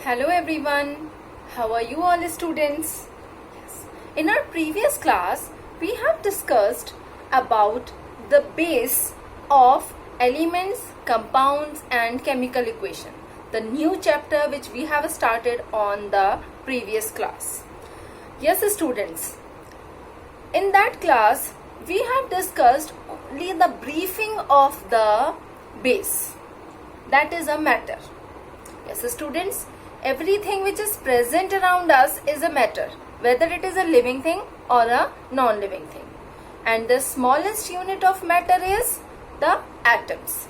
Hello everyone, how are you all students? Yes. In our previous class, we have discussed about the base of elements, compounds and chemical equation. The new chapter which we have started on the previous class. Yes students, in that class, we have discussed only the briefing of the base. That is a matter. Yes students, everything which is present around us is a matter, whether it is a living thing or a non-living thing. And the smallest unit of matter is the atoms.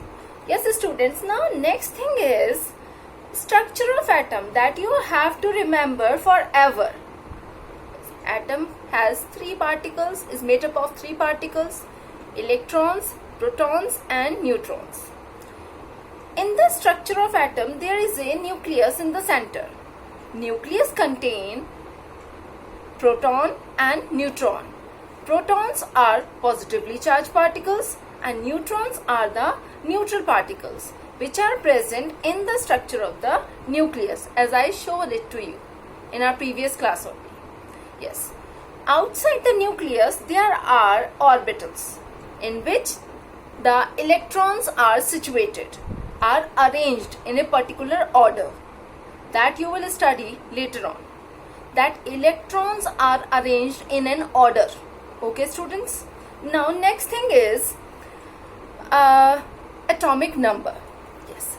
Yes students, now next thing is structure of atom that you have to remember forever. Atom has three particles, is made up of three particles, electrons, protons and neutrons. In the structure of atom, there is a nucleus in the center. Nucleus contain proton and neutron. Protons are positively charged particles and neutrons are the neutral particles which are present in the structure of the nucleus, as I showed it to you in our previous class only. Yes. Outside the nucleus there are orbitals in which the electrons are situated, are arranged in a particular order that you will study later on. That electrons are arranged in an order. Okay students. Now next thing is atomic number. Yes.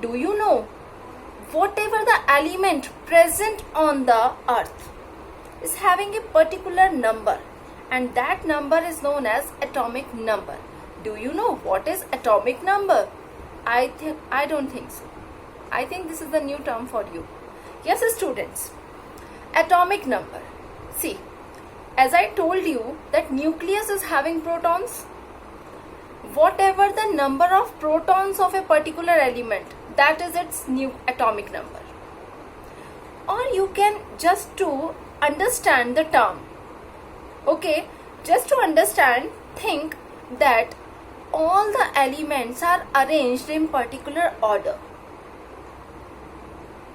Do you know whatever the element present on the earth is having a particular number, and that number is known as atomic number. Do you know what is atomic number? I don't think so. I think this is the new term for you. Yes students, atomic number. See, as I told you that nucleus is having protons. Whatever the number of protons of a particular element, that is its new atomic number. Or you can just to understand the term. Okay, just to understand, think that all the elements are arranged in particular order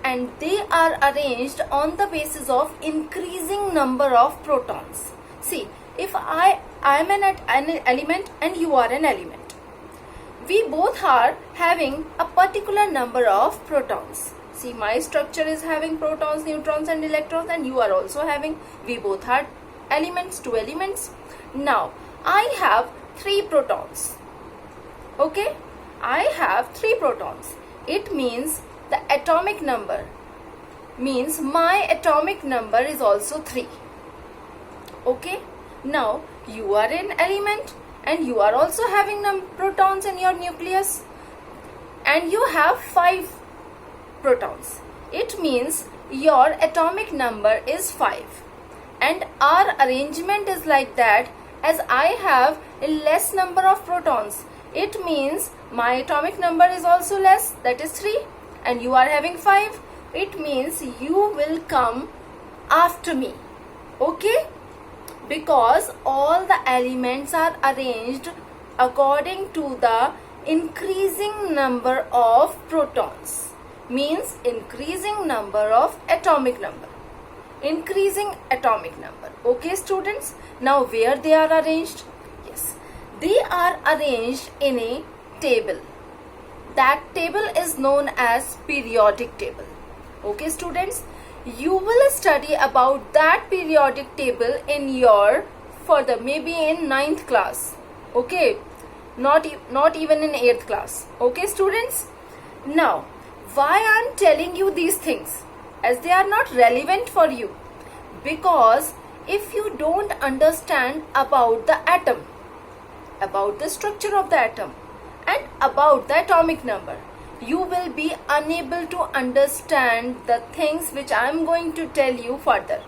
and they are arranged on the basis of increasing number of protons. See, if I am an element and you are an element, we both are having a particular number of protons. See, my structure is having protons, neutrons and electrons, and you are also having, we both are elements, two elements. Now I have 3 protons. Okay, I have 3 protons. It means the atomic number means my atomic number is also 3. Okay, now you are an element and you are also having protons in your nucleus and you have 5 protons. It means your atomic number is 5, and our arrangement is like that. As I have a less number of protons, it means my atomic number is also less, that is 3, and you are having 5. It means you will come after me. Okay, because all the elements are arranged according to the increasing number of protons, means increasing number of atomic number, increasing atomic number. Okay students, now where they are arranged? Yes, they are arranged in a table. That table is known as periodic table. Okay students, you will study about that periodic table in your further, maybe in 9th class. Okay, not even in 8th class. Okay students, now why I am telling you these things, as they are not relevant for you, because if you don't understand about the atom, about the structure of the atom and about the atomic number, you will be unable to understand the things which I am going to tell you further.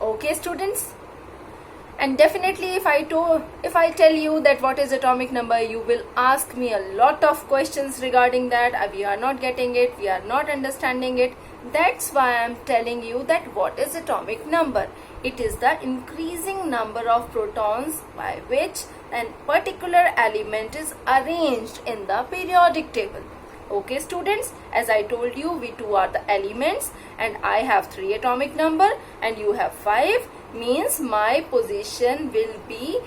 Okay students, and definitely if I tell you that what is atomic number, you will ask me a lot of questions regarding that. We are not getting it, we are not understanding it. That's why I am telling you that what is atomic number. It is the increasing number of protons by which a particular element is arranged in the periodic table. Okay students, as I told you, we two are the elements and I have 3 atomic number and you have 5, means my position will be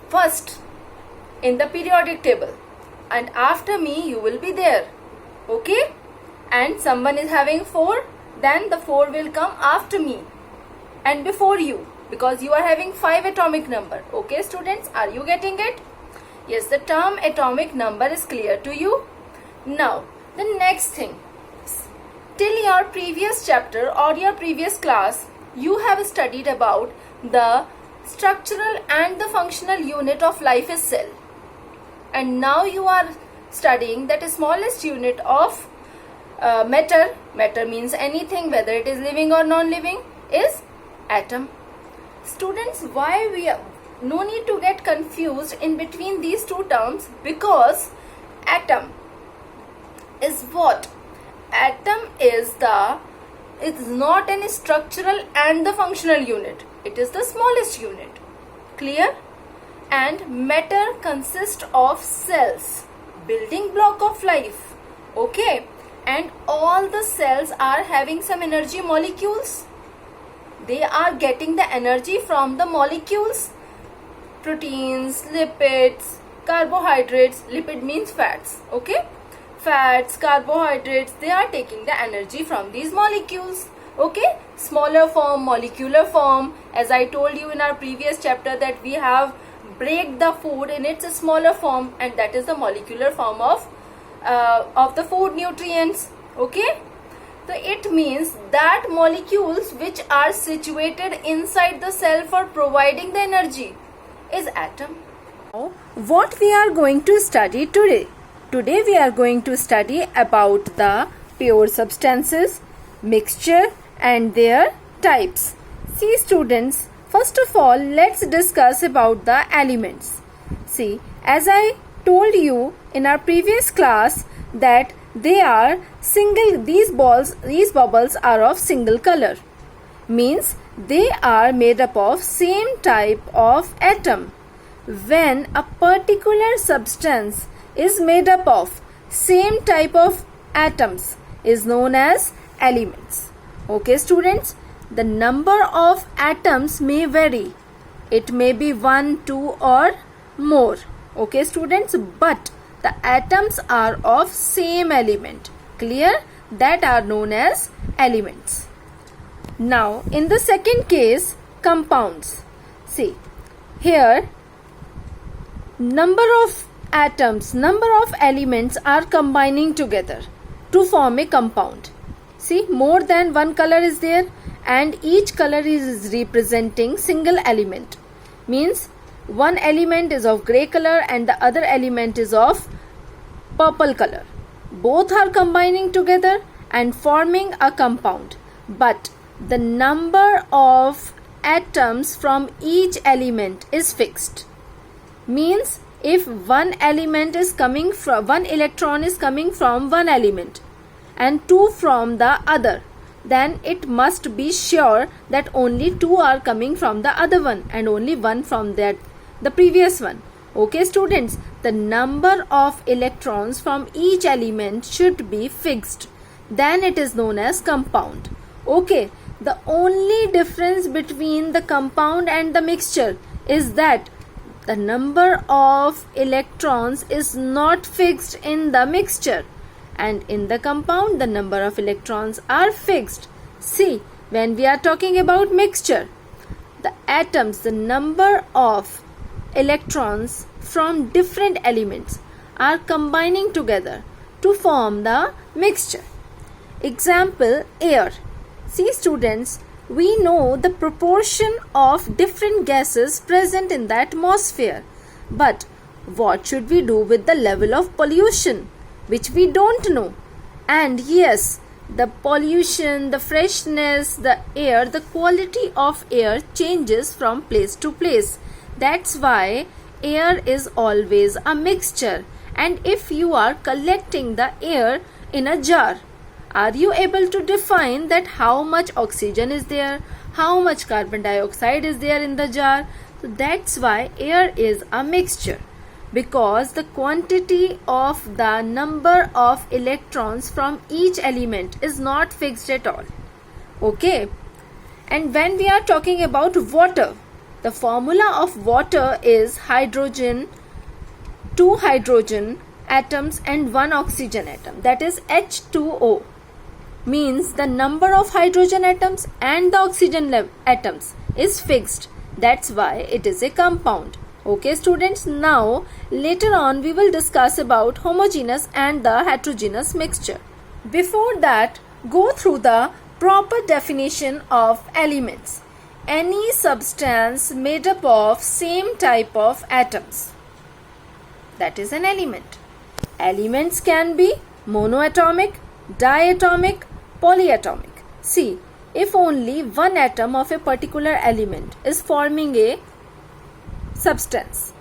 first in the periodic table and after me you will be there. Okay, and someone is having 4, then the 4 will come after me and before you, because you are having 5 atomic number. Okay students, are you getting it? Yes, the term atomic number is clear to you. Now the next thing, till your previous chapter or your previous class, you have studied about the structural and the functional unit of life is cell, and now you are studying that smallest unit of matter. Matter means anything, whether it is living or non-living, is atom. Students, why we are, no need to get confused in between these two terms, because atom is what? Atom is it's not any structural and the functional unit. It is the smallest unit. Clear? And matter consists of cells, building block of life. Okay, and all the cells are having some energy molecules. They are getting the energy from the molecules, proteins, lipids, carbohydrates. Lipid means fats. Okay, fats, carbohydrates, they are taking the energy from these molecules. Okay, smaller form, molecular form. As I told you in our previous chapter that we have break the food in its smaller form, and that is the molecular form of the food nutrients. Okay, so it means that molecules which are situated inside the cell for providing the energy is atom. Now, what we are going to study today? Today we are going to study about the pure substances, mixture and their types. See students, first of all let's discuss about the elements. See, as I told you in our previous class that they are single, these bubbles are of single color, means they are made up of same type of atom. When a particular substance is made up of same type of atoms is known as elements. Okay students, the number of atoms may vary. It may be 1, 2 or more. Okay students, but the atoms are of same element. Clear? That are known as elements. Now in the second case, compounds. See, here number of atoms, number of elements are combining together to form a compound. See, more than one color is there and each color is representing single element. Means one element is of grey color and the other element is of purple color. Both are combining together and forming a compound. But the number of atoms from each element is fixed. Means if one element is coming from, one electron is coming from one element and 2 from the other, then it must be sure that only 2 are coming from the other one and only 1 from that the previous one. Okay students, the number of electrons from each element should be fixed. Then it is known as compound. Okay, the only difference between the compound and the mixture is that the number of electrons is not fixed in the mixture, and in the compound the number of electrons are fixed. See, when we are talking about mixture, the atoms, the number of electrons from different elements are combining together to form the mixture. Example, air. See students, we know the proportion of different gases present in the atmosphere. But what should we do with the level of pollution, which we don't know? And yes, the pollution, the freshness, the air, the quality of air changes from place to place. That's why air is always a mixture. And if you are collecting the air in a jar, are you able to define that how much oxygen is there, how much carbon dioxide is there in the jar? So that's why air is a mixture. because the quantity of the number of electrons from each element is not fixed at all. Okay. And when we are talking about water, the formula of water is hydrogen, 2 hydrogen atoms and 1 oxygen atom, that is H2O. Means the number of hydrogen atoms and the oxygen atoms is fixed. That's why it is a compound. Okay students, now later on we will discuss about homogeneous and the heterogeneous mixture. Before that, go through the proper definition of elements. Any substance made up of same type of atoms, that is an element. Elements can be monoatomic, diatomic, polyatomic. See, if only one atom of a particular element is forming a substance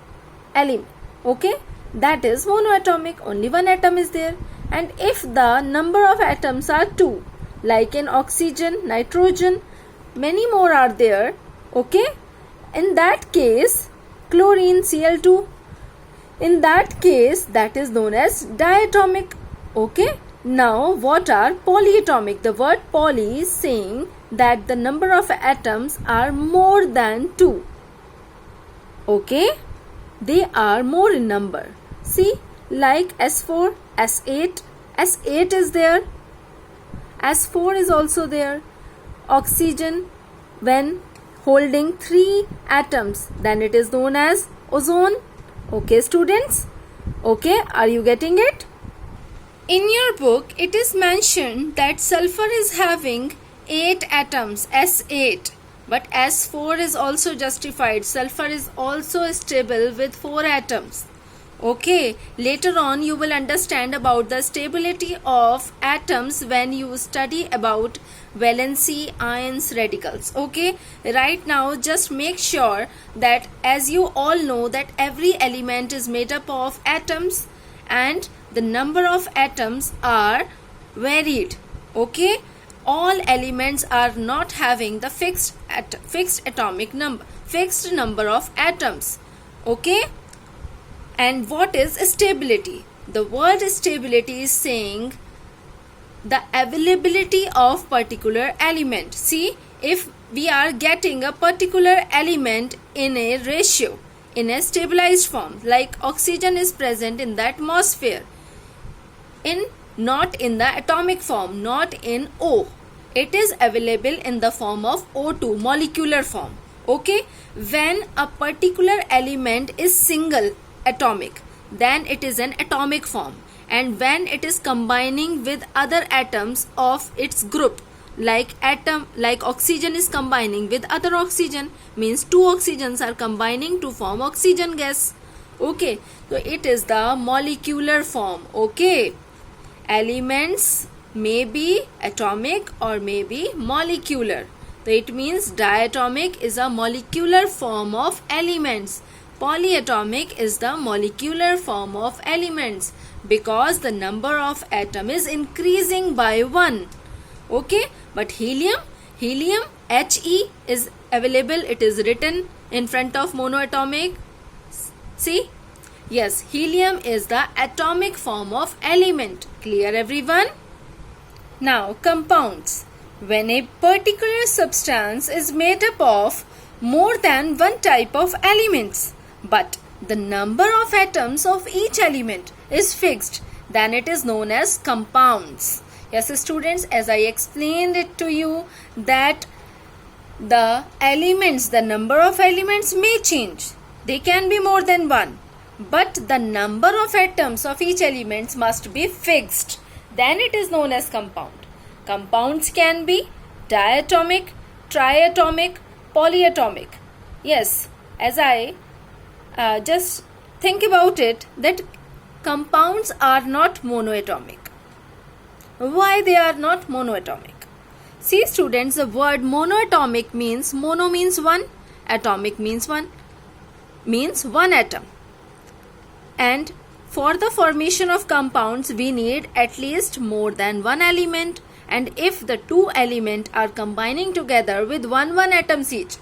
element, okay, that is monoatomic, only one atom is there. And if the number of atoms are 2, like in oxygen, nitrogen, many more are there, okay, in that case chlorine, Cl2, in that case that is known as diatomic. Okay, now what are polyatomic? The word poly is saying that the number of atoms are more than 2. Okay, they are more in number. See, like S4, S8, S8 is there, S4 is also there. Oxygen, when holding 3 atoms, then it is known as ozone. Okay students, okay, are you getting it? In your book it is mentioned that sulfur is having 8 atoms, S8, but S4 is also justified. Sulfur is also stable with 4 atoms. Okay, later on you will understand about the stability of atoms when you study about valency, ions, radicals. Okay, right now just make sure that as you all know that every element is made up of atoms and the number of atoms are varied. Okay, all elements are not having the fixed atomic number, fixed number of atoms. Okay. And what is stability? The word stability is saying the availability of particular element. See, if we are getting a particular element in a ratio, in a stabilized form, like oxygen is present in the atmosphere, not in the atomic form, not in O. It is available in the form of O2, molecular form. Okay, when a particular element is single atomic, then it is an atomic form, and when it is combining with other atoms of its group, like oxygen is combining with other oxygen, means 2 oxygens are combining to form oxygen gas. Okay, so it is the molecular form. Okay, elements may be atomic or may be molecular. So it means diatomic is a molecular form of elements. Polyatomic is the molecular form of elements because the number of atom is increasing by 1. Okay, but helium He is available. It is written in front of monoatomic. See, yes, helium is the atomic form of element. Clear everyone? Now compounds. When a particular substance is made up of more than one type of elements, but the number of atoms of each element is fixed, then it is known as compounds. Yes students, as I explained it to you that the elements, the number of elements may change. They can be more than one, but the number of atoms of each element must be fixed. Then it is known as compound. Compounds can be diatomic, triatomic, polyatomic. Yes, as I just think about it, that compounds are not monoatomic. Why they are not monoatomic? See students, the word monoatomic means, mono means one, atomic means one atom. And for the formation of compounds, we need at least more than one element. And if the two elements are combining together with one atoms each,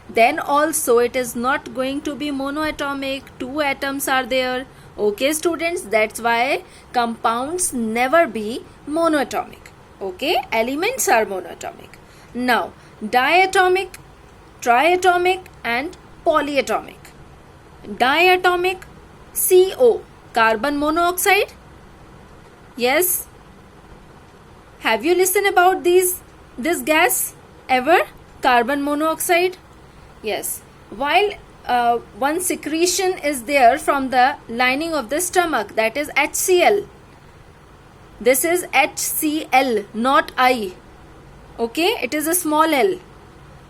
then also it is not going to be monoatomic. 2 atoms are there. Okay students, that's why compounds never be monoatomic. Okay, elements are monoatomic. Now diatomic, triatomic and polyatomic. Diatomic, CO, carbon monoxide. Yes, have you listened about this gas ever? Carbon monoxide. Yes, while one secretion is there from the lining of the stomach, that is HCl. This is HCl, not I. Okay, it is a small l.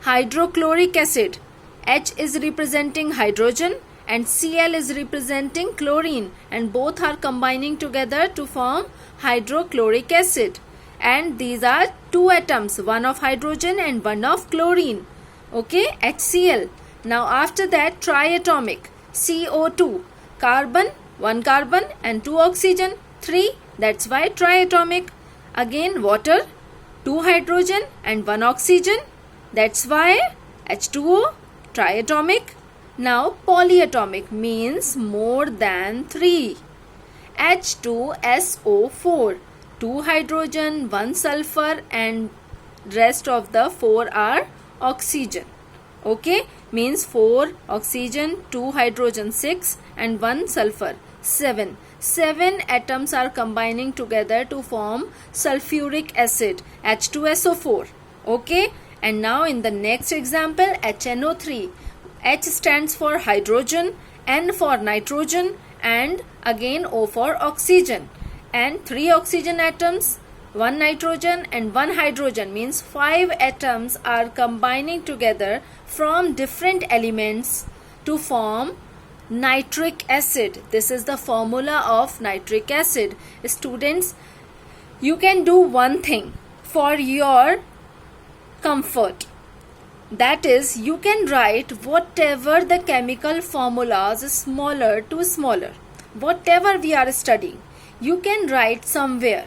Hydrochloric acid. H is representing hydrogen and Cl is representing chlorine, and both are combining together to form hydrochloric acid. And these are 2 atoms, one of hydrogen and one of chlorine. Okay, HCl. Now after that, triatomic, CO2, carbon, 1 carbon and 2 oxygen, 3, that's why triatomic. Again water, 2 hydrogen and 1 oxygen, that's why H2O, triatomic. Now polyatomic means more than 3. H2SO4, 2 hydrogen, 1 sulfur and rest of the 4 are oxygen. Okay, means 4 oxygen, 2 hydrogen 6 and 1 sulfur 7. 7 atoms are combining together to form sulfuric acid, H2SO4. Okay, and now in the next example, HNO3. H stands for hydrogen, N for nitrogen and again O for oxygen. And 3 oxygen atoms, 1 nitrogen and 1 hydrogen, means 5 atoms are combining together from different elements to form nitric acid. This is the formula of nitric acid. Students, you can do one thing for your comfort. That is, you can write whatever the chemical formulas smaller to smaller. Whatever we are studying, you can write somewhere.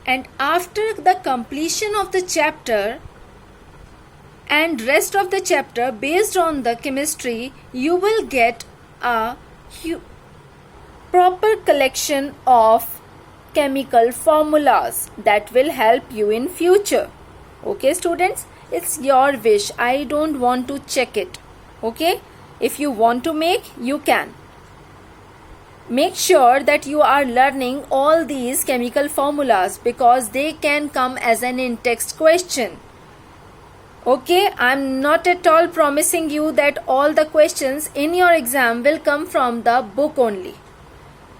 And after the completion of the chapter and rest of the chapter, based on the chemistry, you will get a proper collection of chemical formulas that will help you in future. Okay students, it's your wish. I don't want to check it. Okay, if you want to make, you can. Make sure that you are learning all these chemical formulas because they can come as an in-text question. Okay, I'm not at all promising you that all the questions in your exam will come from the book only.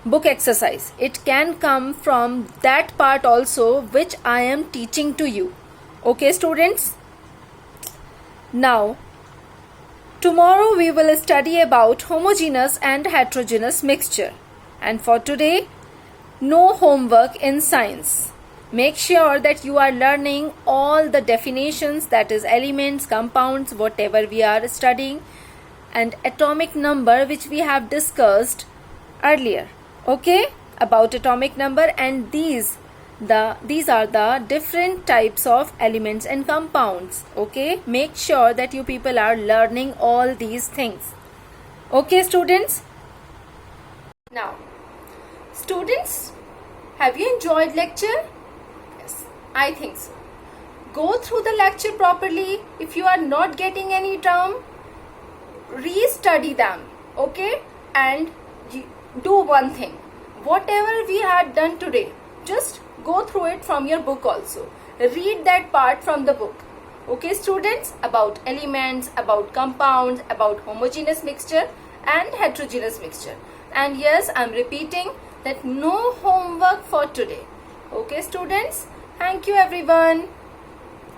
Book exercise. It can come from that part also which I am teaching to you. Okay students? Now, tomorrow we will study about homogeneous and heterogeneous mixture. And for today, no homework in science. Make sure that you are learning all the definitions, that is elements, compounds, whatever we are studying, and atomic number which we have discussed earlier. Okay, about atomic number, and these are the different types of elements and compounds. Okay, make sure that you people are learning all these things. Okay students? Now, students, have you enjoyed lecture? Yes, I think so. Go through the lecture properly. If you are not getting any term, re-study them. Okay, and do one thing. Whatever we had done today, just go through it from your book also. Read that part from the book. Okay students, about elements, about compounds, about homogeneous mixture and heterogeneous mixture. And yes, I'm repeating that no homework for today. Okay students, thank you everyone.